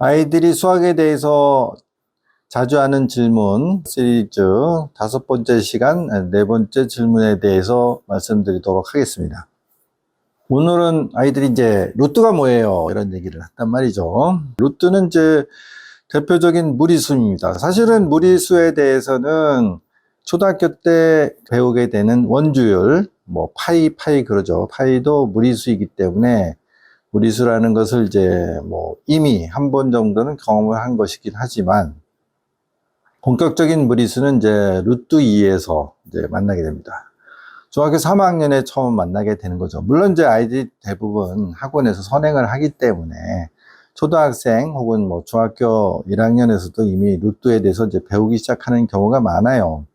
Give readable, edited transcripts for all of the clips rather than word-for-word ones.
아이들이 수학에 대해서 자주 하는 질문 시리즈 5번째 시간 4번째 질문에 대해서 말씀드리도록 하겠습니다. 오늘은 아이들이 이제 루트가 뭐예요? 이런 얘기를 했단 말이죠. 루트는 이제 대표적인 무리수입니다. 사실은 무리수에 대해서는 초등학교 때 배우게 되는 원주율, 뭐 파이 그러죠. 파이도 무리수이기 때문에 무리수라는 것을 이제 뭐 이미 한 번 정도는 경험을 한 것이긴 하지만 본격적인 무리수는 이제 루트 2에서 이제 만나게 됩니다. 중학교 3학년에 처음 만나게 되는 거죠. 물론 이제 아이들이 대부분 학원에서 선행을 하기 때문에 초등학생 혹은 뭐 중학교 1학년에서도 이미 루트에 대해서 이제 배우기 시작하는 경우가 많아요.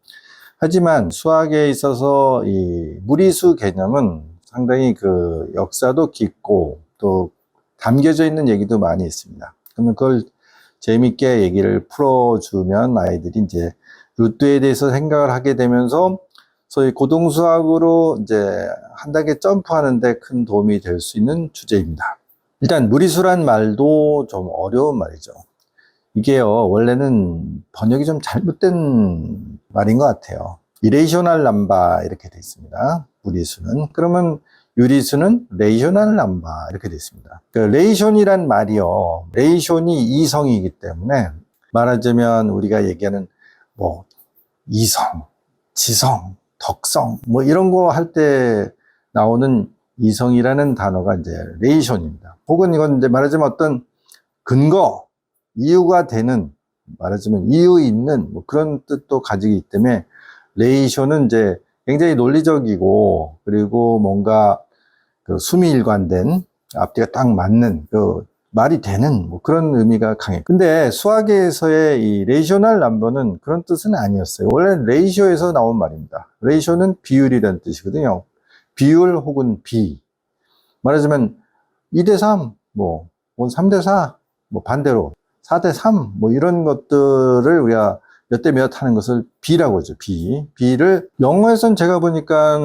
하지만 수학에 있어서 이 무리수 개념은 상당히 그 역사도 깊고 또 담겨져 있는 얘기도 많이 있습니다. 그러면 그걸 재밌게 얘기를 풀어주면 아이들이 이제 루트에 대해서 생각을 하게 되면서 소위 고등수학으로 이제 한 단계 점프하는데 큰 도움이 될 수 있는 주제입니다. 일단 무리수란 말도 좀 어려운 말이죠. 이게요, 원래는 번역이 좀 잘못된 말인 것 같아요. 이레이셔널 넘버 이렇게 돼 있습니다. 무리수는. 그러면 유리수는 레이셔널 넘버 이렇게 돼 있습니다. 그 레이션이란 말이요, 레이션이 이성이기 때문에 말하자면 우리가 얘기하는 뭐 이성, 지성, 덕성 뭐 이런 거 할 때 나오는 이성이라는 단어가 이제 레이션입니다. 혹은 이건 이제 말하자면 어떤 근거, 이유가 되는, 말하자면 이유 있는 뭐 그런 뜻도 가지기 때문에 레이션은 이제 굉장히 논리적이고 그리고 뭔가 그 수미일관된 앞뒤가 딱 맞는 그 말이 되는 뭐 그런 의미가 강해요. 근데 수학에서의 이 레이셔널 넘버는 그런 뜻은 아니었어요. 원래 레이쇼에서 나온 말입니다. 레이쇼는 비율이라는 뜻이거든요. 비율 혹은 비. 말하자면 2대3, 뭐 3대4, 뭐 반대로 4대3, 뭐 이런 것들을 우리가 몇 대 몇 하는 것을 비라고 하죠. 비를 영어에서는 제가 보니까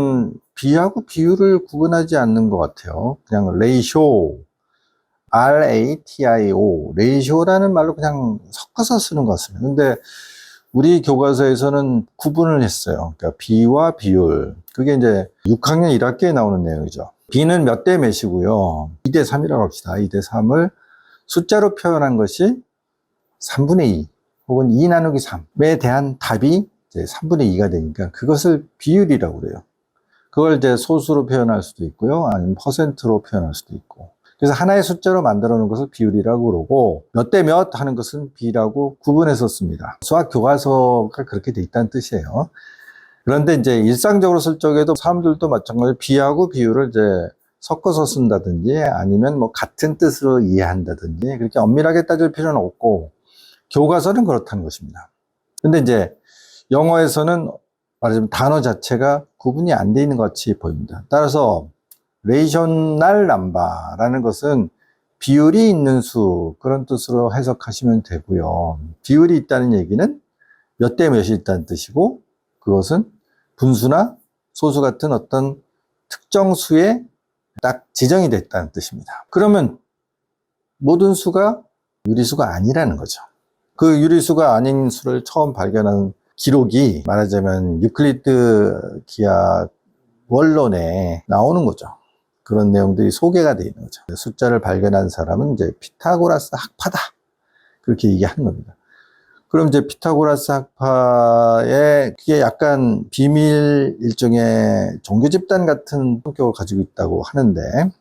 비하고 비율을 구분하지 않는 것 같아요. 그냥 레이쇼, RATIO, 레이쇼라는 말로 그냥 섞어서 쓰는 것 같습니다. 근데 우리 교과서에서는 구분을 했어요. 그러니까 비와 비율. 그게 이제 6학년 1학기에 나오는 내용이죠. 비는 몇 대 몇이고요. 2대 3이라고 합시다. 2대 3을 숫자로 표현한 것이 3분의 2 혹은 2 나누기 3에 대한 답이 이제 3분의 2가 되니까 그것을 비율이라고 그래요. 그걸 이제 소수로 표현할 수도 있고요. 아니면 퍼센트로 표현할 수도 있고. 그래서 하나의 숫자로 만들어 놓은 것을 비율이라고 그러고 몇 대 몇 하는 것은 비라고 구분해서 씁니다. 수학 교과서가 그렇게 돼 있다는 뜻이에요. 그런데 이제 일상적으로 쓸 적에도 사람들도 마찬가지로 비하고 비율을 이제 섞어서 쓴다든지 아니면 뭐 같은 뜻으로 이해한다든지 그렇게 엄밀하게 따질 필요는 없고 교과서는 그렇다는 것입니다. 근데 이제 영어에서는 말하자면 단어 자체가 구분이 안 돼 있는 것 같이 보입니다. 따라서 레이셔널 넘버라는 것은 비율이 있는 수 그런 뜻으로 해석하시면 되고요. 비율이 있다는 얘기는 몇 대 몇이 있다는 뜻이고 그것은 분수나 소수 같은 어떤 특정 수에 딱 지정이 됐다는 뜻입니다. 그러면 모든 수가 유리수가 아니라는 거죠. 그 유리수가 아닌 수를 처음 발견한 기록이 말하자면 유클리드 기하 원론에 나오는 거죠. 그런 내용들이 소개가 되어 있는 거죠. 숫자를 발견한 사람은 이제 피타고라스 학파다. 그렇게 얘기하는 겁니다. 그럼 이제 피타고라스 학파의 그게 약간 비밀 일종의 종교 집단 같은 성격을 가지고 있다고 하는데,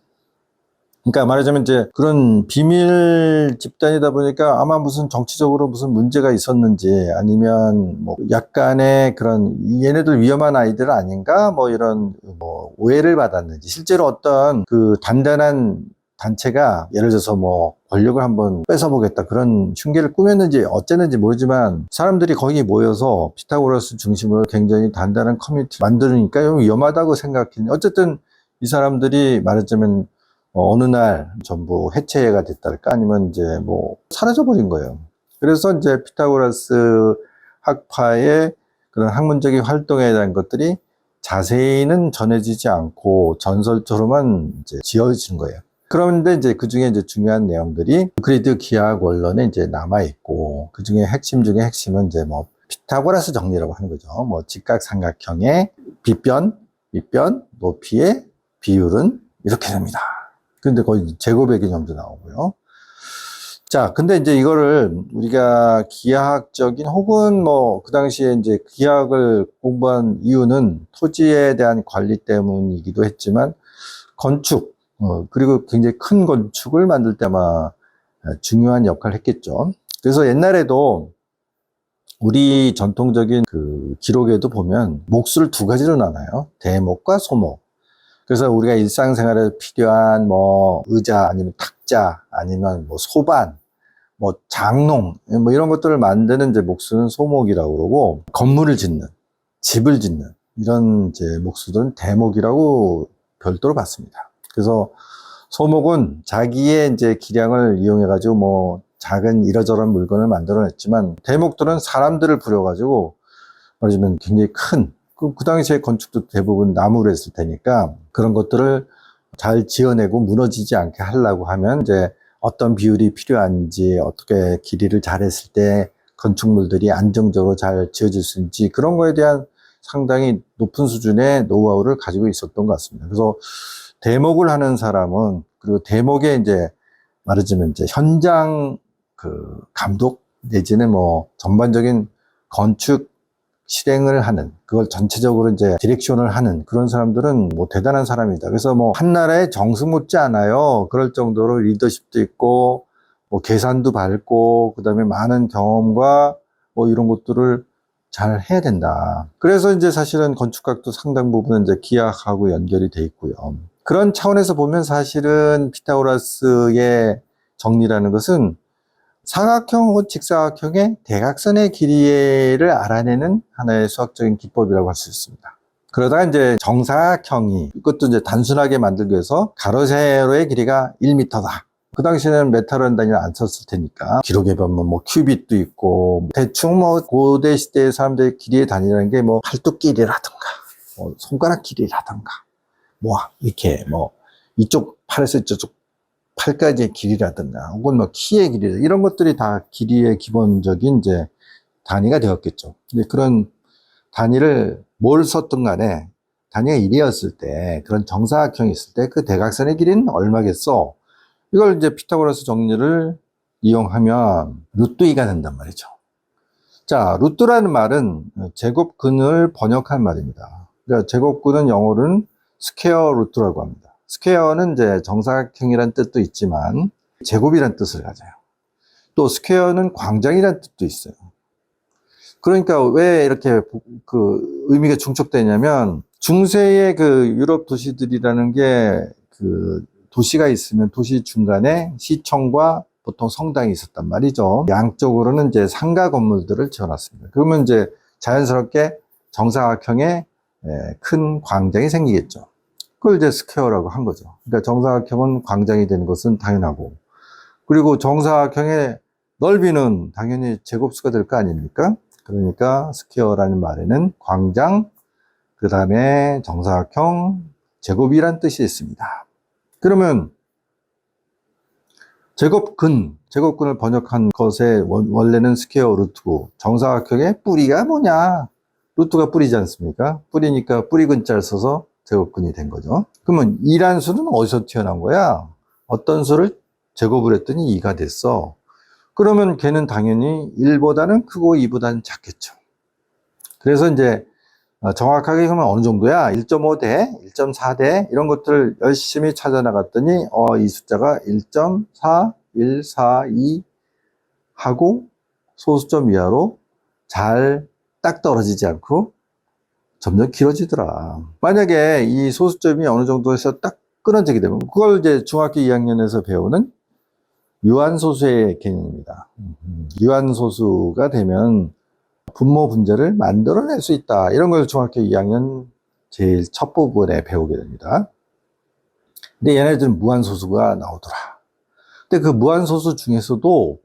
그러니까 말하자면 이제 그런 비밀 집단이다 보니까 아마 무슨 정치적으로 무슨 문제가 있었는지 아니면 뭐 약간의 그런 얘네들 위험한 아이들 아닌가 뭐 이런 뭐 오해를 받았는지 실제로 어떤 그 단단한 단체가 예를 들어서 뭐 권력을 한번 뺏어보겠다 그런 흉계를 꾸몄는지 어쨌는지 모르지만 사람들이 거기 모여서 피타고라스 중심으로 굉장히 단단한 커뮤니티 만드니까 좀 위험하다고 생각했는데 어쨌든 이 사람들이 말하자면 어느 날 전부 해체가 됐달까 아니면 이제 뭐 사라져버린 거예요. 그래서 이제 피타고라스 학파의 그런 학문적인 활동에 대한 것들이 자세히는 전해지지 않고 전설처럼만 이제 지어지는 거예요. 그런데 이제 그 중에 이제 중요한 내용들이 유클리드 기하학 원론에 이제 남아있고, 그 중에 핵심 중에 핵심은 이제 뭐, 피타고라스 정리라고 하는 거죠. 뭐, 직각삼각형의 빗변, 높이의 비율은 이렇게 됩니다. 근데 거의 제곱의 개념도 나오고요. 자, 근데 이제 이거를 우리가 기하학적인 혹은 뭐 그 당시에 이제 기하학을 공부한 이유는 토지에 대한 관리 때문이기도 했지만 건축, 그리고 굉장히 큰 건축을 만들 때 아마 중요한 역할을 했겠죠. 그래서 옛날에도 우리 전통적인 그 기록에도 보면 목수를 두 가지로 나눠요. 대목과 소목. 그래서 우리가 일상생활에 필요한 뭐 의자 아니면 탁자 아니면 뭐 소반 뭐 장농 뭐 이런 것들을 만드는 이제 목수는 소목이라고 그러고, 건물을 짓는, 집을 짓는 이런 이제 목수들은 대목이라고 별도로 봤습니다. 그래서 소목은 자기의 이제 기량을 이용해 가지고 뭐 작은 이러저런 물건을 만들어냈지만, 대목들은 사람들을 부려가지고 말하자면 굉장히 큰, 그 당시에 건축도 대부분 나무로 했을 테니까 그런 것들을 잘 지어내고 무너지지 않게 하려고 하면 이제 어떤 비율이 필요한지, 어떻게 길이를 잘했을 때 건축물들이 안정적으로 잘 지어질 수 있는지, 그런 거에 대한 상당히 높은 수준의 노하우를 가지고 있었던 것 같습니다. 그래서 대목을 하는 사람은, 그리고 대목에 이제 말하자면 이제 현장 그 감독 내지는 뭐 전반적인 건축 실행을 하는, 그걸 전체적으로 이제 디렉션을 하는 그런 사람들은 뭐 대단한 사람이다. 그래서 뭐 한나라의 정수 못지 않아요. 그럴 정도로 리더십도 있고, 뭐 계산도 밟고, 그 다음에 많은 경험과 뭐 이런 것들을 잘 해야 된다. 그래서 이제 사실은 건축학도 상당 부분은 이제 기하학하고 연결이 돼 있고요. 그런 차원에서 보면 사실은 피타고라스의 정리라는 것은 삼각형 혹은 직사각형의 대각선의 길이를 알아내는 하나의 수학적인 기법이라고 할 수 있습니다. 그러다가 이제 정사각형이, 이것도 이제 단순하게 만들기 위해서 가로 세로의 길이가 1m다. 그 당시에는 메타라는 단위를 안 썼을 테니까 기록에 보면 뭐 큐빗도 있고, 대충 뭐 고대 시대의 사람들의 길이의 단위라는 게 뭐 팔뚝 길이라든가 뭐 손가락 길이라든가 뭐 이렇게 뭐 이쪽 팔에서 이쪽 팔까지의 길이라든가 혹은 뭐 키의 길이, 이런 것들이 다 길이의 기본적인 이제 단위가 되었겠죠. 근데 그런 단위를 뭘 썼든 간에 단위가 1이었을 때, 그런 정사각형이 있을 때 그 대각선의 길이는 얼마겠어? 이걸 이제 피타고라스 정리를 이용하면 루트 2가 된단 말이죠. 자, 루트라는 말은 제곱근을 번역한 말입니다. 그러니까 제곱근은 영어로는 스퀘어 루트라고 합니다. 스퀘어는 이제 정사각형이란 뜻도 있지만 제곱이란 뜻을 가져요. 또 스퀘어는 광장이란 뜻도 있어요. 그러니까 왜 이렇게 그 의미가 중첩되냐면, 중세의 그 유럽 도시들이라는 게 그 도시가 있으면 도시 중간에 시청과 보통 성당이 있었단 말이죠. 양쪽으로는 이제 상가 건물들을 지어놨습니다. 그러면 이제 자연스럽게 정사각형의 큰 광장이 생기겠죠. 그걸 이제 스퀘어라고 한 거죠. 그러니까 정사각형은 광장이 되는 것은 당연하고, 그리고 정사각형의 넓이는 당연히 제곱수가 될 거 아닙니까? 그러니까 스퀘어라는 말에는 광장, 그 다음에 정사각형, 제곱이란 뜻이 있습니다. 그러면 제곱근을 번역한 것의 원래는 스퀘어 루트고, 정사각형의 뿌리가 뭐냐? 루트가 뿌리지 않습니까? 뿌리니까 뿌리근자를 써서 제곱근이 된 거죠. 그러면 2란 수는 어디서 튀어나온 거야? 어떤 수를 제곱을 했더니 2가 됐어. 그러면 걔는 당연히 1보다는 크고 2보다는 작겠죠. 그래서 이제 정확하게 그러면 어느 정도야? 1.5대, 1.4대 이런 것들을 열심히 찾아 나갔더니 이 숫자가 1.4, 1, 4, 2 하고 소수점 이하로 잘 딱 떨어지지 않고 점점 길어지더라. 만약에 이 소수점이 어느 정도에서 딱 끊어지게 되면 그걸 이제 중학교 2학년에서 배우는 유한소수의 개념입니다. 유한소수가 되면 분모 분자를 만들어낼 수 있다. 이런 걸 중학교 2학년 제일 첫 부분에 배우게 됩니다. 근데 얘네들은 무한소수가 나오더라. 근데 그 무한소수 중에서도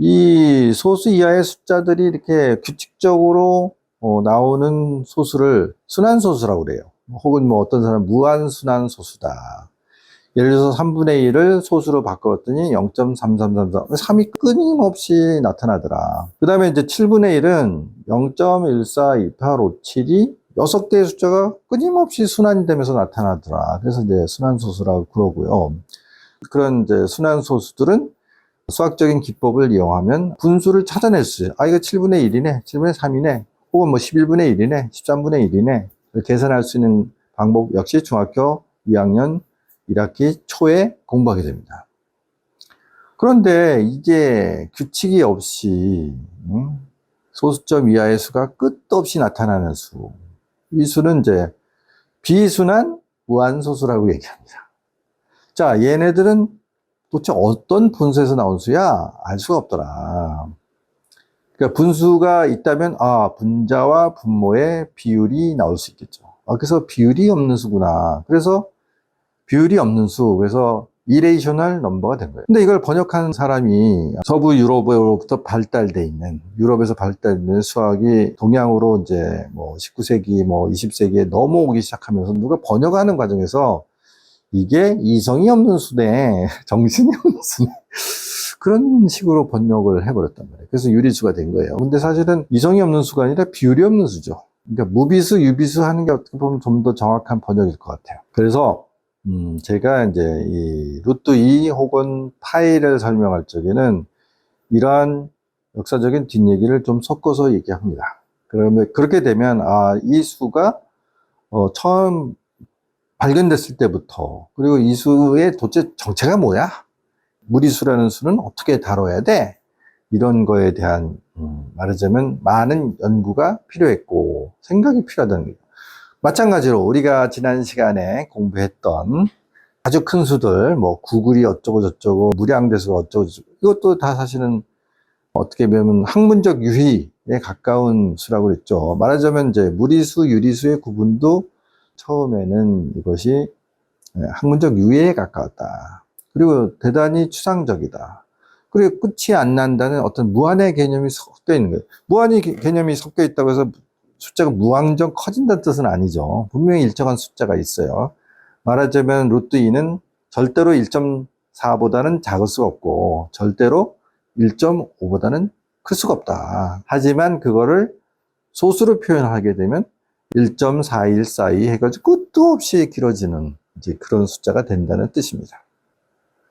이 소수 이하의 숫자들이 이렇게 규칙적으로 나오는 소수를 순환소수라고 그래요. 혹은 뭐 어떤 사람은 무한순환소수다. 예를 들어서 3분의 1을 소수로 바꿨더니 0.3333, 3이 끊임없이 나타나더라. 그 다음에 이제 7분의 1은 0.142857이 6개의 숫자가 끊임없이 순환이 되면서 나타나더라. 그래서 이제 순환소수라고 그러고요. 그런 이제 순환소수들은 수학적인 기법을 이용하면 분수를 찾아낼 수 있어요. 아, 이거 7분의 1이네, 7분의 3이네, 혹은 뭐 11분의 1이네, 13분의 1이네. 계산할 수 있는 방법 역시 중학교 2학년 1학기 초에 공부하게 됩니다. 그런데 이게 규칙이 없이 소수점 이하의 수가 끝도 없이 나타나는 수, 이 수는 이제 비순환 무한소수라고 얘기합니다. 자, 얘네들은 도대체 어떤 분수에서 나온 수야? 알 수가 없더라. 그러니까 분수가 있다면 분자와 분모의 비율이 나올 수 있겠죠. 그래서 비율이 없는 수구나. 그래서 비율이 없는 수, 그래서 irrational number가 된 거예요. 근데 이걸 번역한 사람이 서부 유럽으로부터 발달돼 있는, 유럽에서 발달된 수학이 동양으로 이제 뭐 19세기, 뭐 20세기에 넘어오기 시작하면서 누가 번역하는 과정에서 이게 이성이 없는 수네, 정신이 없는 수네, 그런 식으로 번역을 해버렸단 말이에요. 그래서 유리수가 된 거예요. 근데 사실은 이성이 없는 수가 아니라 비율이 없는 수죠. 그러니까 무비수, 유비수 하는 게 어떻게 보면 좀 더 정확한 번역일 것 같아요. 그래서 제가 이제 이 루트 2 혹은 파이를 설명할 적에는 이러한 역사적인 뒷얘기를 좀 섞어서 얘기합니다. 그러면 그렇게 되면 이 수가 처음 발견됐을 때부터, 그리고 이 수의 도대체 정체가 뭐야? 무리수라는 수는 어떻게 다뤄야 돼? 이런 거에 대한 말하자면 많은 연구가 필요했고 생각이 필요하다는 거죠. 마찬가지로 우리가 지난 시간에 공부했던 아주 큰 수들, 뭐 구글이 어쩌고 저쩌고, 무량대수가 어쩌고 저쩌고, 이것도 다 사실은 어떻게 보면 학문적 유희에 가까운 수라고 그랬죠. 말하자면 이제 무리수, 유리수의 구분도 처음에는 이것이 학문적 유예에 가까웠다. 그리고 대단히 추상적이다. 그리고 끝이 안 난다는 어떤 무한의 개념이 섞여 있는 거예요. 무한의 개념이 섞여 있다고 해서 숫자가 무한정 커진다는 뜻은 아니죠. 분명히 일정한 숫자가 있어요. 말하자면 루트 2는 절대로 1.4보다는 작을 수가 없고 절대로 1.5보다는 클 수가 없다. 하지만 그거를 소수로 표현하게 되면 1.4142 해가지고 끝도 없이 길어지는 이제 그런 숫자가 된다는 뜻입니다.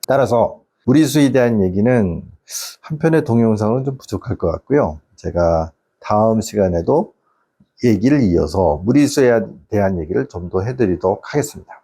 따라서 무리수에 대한 얘기는 한편의 동영상은 좀 부족할 것 같고요. 제가 다음 시간에도 얘기를 이어서 무리수에 대한 얘기를 좀 더 해드리도록 하겠습니다.